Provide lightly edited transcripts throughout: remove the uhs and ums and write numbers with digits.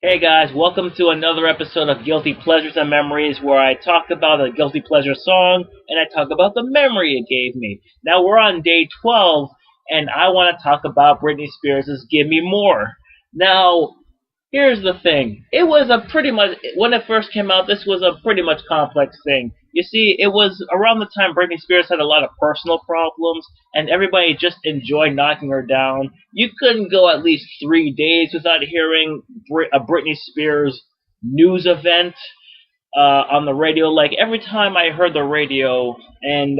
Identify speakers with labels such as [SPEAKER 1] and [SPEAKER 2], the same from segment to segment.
[SPEAKER 1] Hey guys, welcome to another episode of Guilty Pleasures and Memories where I talk about a guilty pleasure song and I talk about the memory it gave me. Now we're on day 12 and I want to talk about Britney Spears' Gimme More. Now, here's the thing. It was a pretty much, when it first came out, this was a pretty much complex thing. You see, it was around the time Britney Spears had a lot of personal problems, and everybody just enjoyed knocking her down. You couldn't go at least 3 days without hearing a Britney Spears news event on the radio. Like, every time I heard the radio and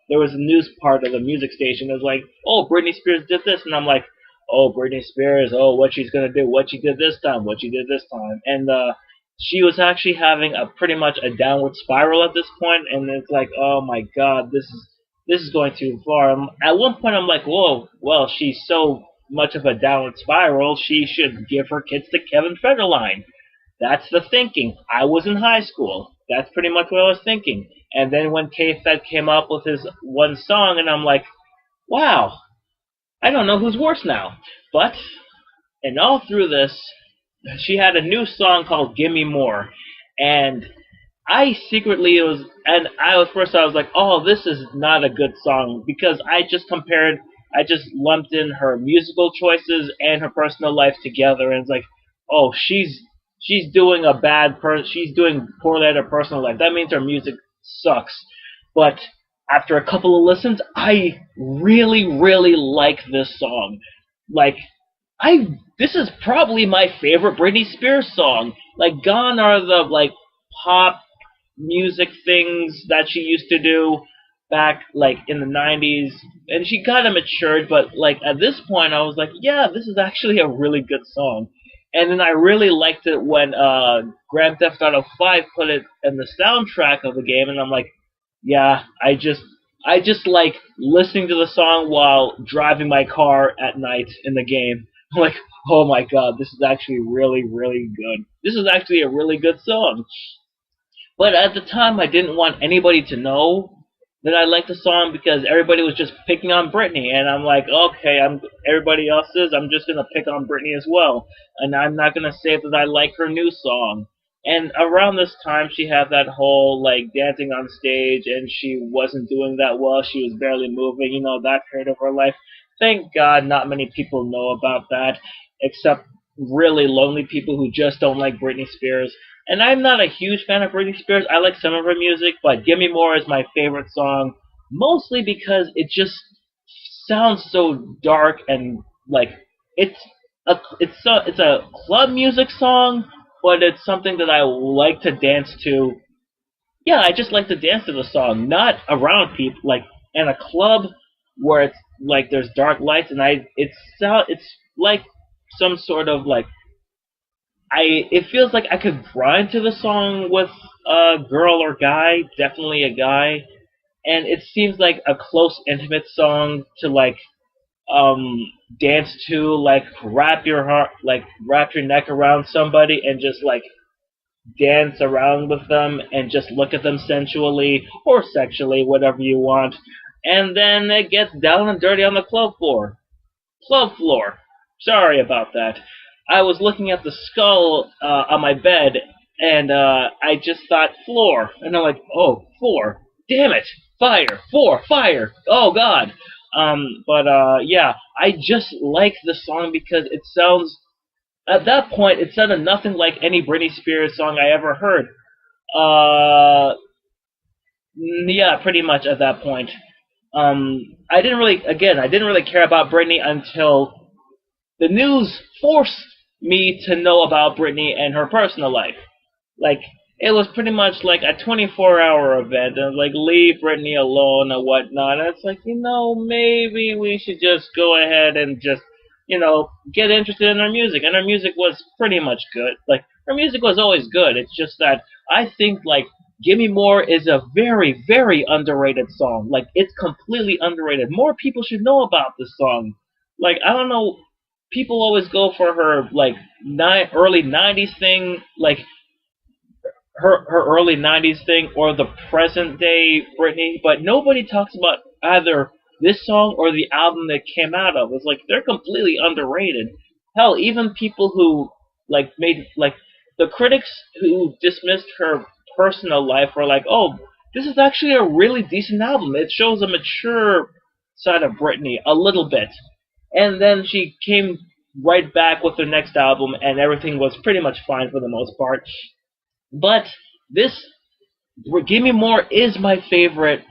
[SPEAKER 1] there was a news part of the music station, it was like, oh, Britney Spears did this, and I'm like, oh, Britney Spears, oh, what she's gonna do, what she did this time, what she did this time, and she was actually having a pretty much a downward spiral at this point, and it's like, oh my God, this is going too far. At one point, I'm like, whoa, well, she's so much of a downward spiral, she should give her kids to Kevin Federline. That's the thinking. I was in high school. That's pretty much what I was thinking. And then when K-Fed came up with his one song, and I'm like, wow, I don't know who's worse now. But, and all through this, she had a new song called Gimme More. And I secretly I was like, oh, this is not a good song because I just lumped in her musical choices and her personal life together, and it's like, oh, she's doing she's doing poorly at her personal life. That means her music sucks. But after a couple of listens, I really, really like this song. Like, this is probably my favorite Britney Spears song. Like, gone are the pop music things that she used to do back in the 90s, and she kind of matured, but at this point I was like, yeah, this is actually a really good song. And then I really liked it when Grand Theft Auto 5 put it in the soundtrack of the game, and I'm like, yeah, I just like listening to the song while driving my car at night in the game. I'm like, oh my God, this is actually really, really good. This is actually a really good song. But at the time, I didn't want anybody to know that I liked the song because everybody was just picking on Britney, and I'm like, okay, everybody else is. I'm just gonna pick on Britney as well, and I'm not gonna say that I like her new song. And around this time, she had that whole dancing on stage, and she wasn't doing that well. She was barely moving, that period of her life. Thank God, not many people know about that, except really lonely people who just don't like Britney Spears. And I'm not a huge fan of Britney Spears. I like some of her music, but Gimme More is my favorite song, mostly because it just sounds so dark and it's it's a club music song, but it's something that I like to dance to. Yeah, I just like to dance to the song, not around people in a club where it's there's dark lights, and it's like some sort of it feels like I could grind to the song with a girl or guy, definitely a guy, and it seems like a close, intimate song to dance to, wrap your neck around somebody and just dance around with them and just look at them sensually or sexually, whatever you want, and then it gets down and dirty on the club floor. Club floor. Sorry about that. I was looking at the skull on my bed, and I just thought floor, and I'm like, oh, floor, damn it, fire, floor, fire, oh God. But yeah, I just like the song because it sounds, at that point, it sounded nothing like any Britney Spears song I ever heard. Uh, yeah, pretty much at that point. I didn't really care about Britney until the news forced me to know about Britney and her personal life. Like, it was pretty much like a 24-hour event, and leave Britney alone and whatnot. And it's like, maybe we should just go ahead and just, get interested in her music. And her music was pretty much good. Her music was always good. It's just that I think, Gimme More is a very, very underrated song. It's completely underrated. More people should know about this song. I don't know, people always go for her early '90s thing, her early '90s thing, or the present day Britney, but nobody talks about either this song or the album that came out of. It's they're completely underrated. Hell, even people who made like the critics who dismissed her personal life were like, oh, this is actually a really decent album. It shows a mature side of Britney a little bit. And then she came right back with her next album, and everything was pretty much fine for the most part. But this Gimme More is my favorite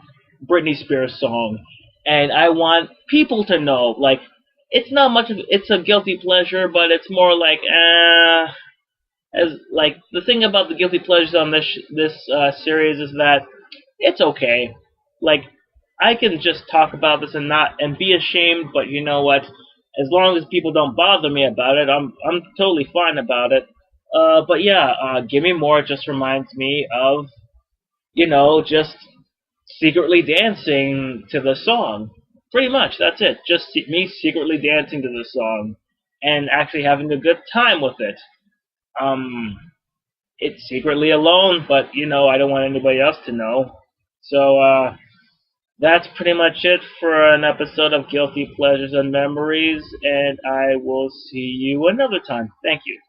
[SPEAKER 1] Britney Spears song, and I want people to know, like, it's not much of it's a guilty pleasure, but it's more like as like the thing about the guilty pleasures on this series is that it's okay. Like, I can just talk about this and be ashamed, but you know what? As long as people don't bother me about it, I'm totally fine about it. But yeah, Gimme More just reminds me of, just secretly dancing to the song. Pretty much, that's it. Just me secretly dancing to the song and actually having a good time with it. It's secretly alone, but I don't want anybody else to know. So that's pretty much it for an episode of Guilty Pleasures and Memories, and I will see you another time. Thank you.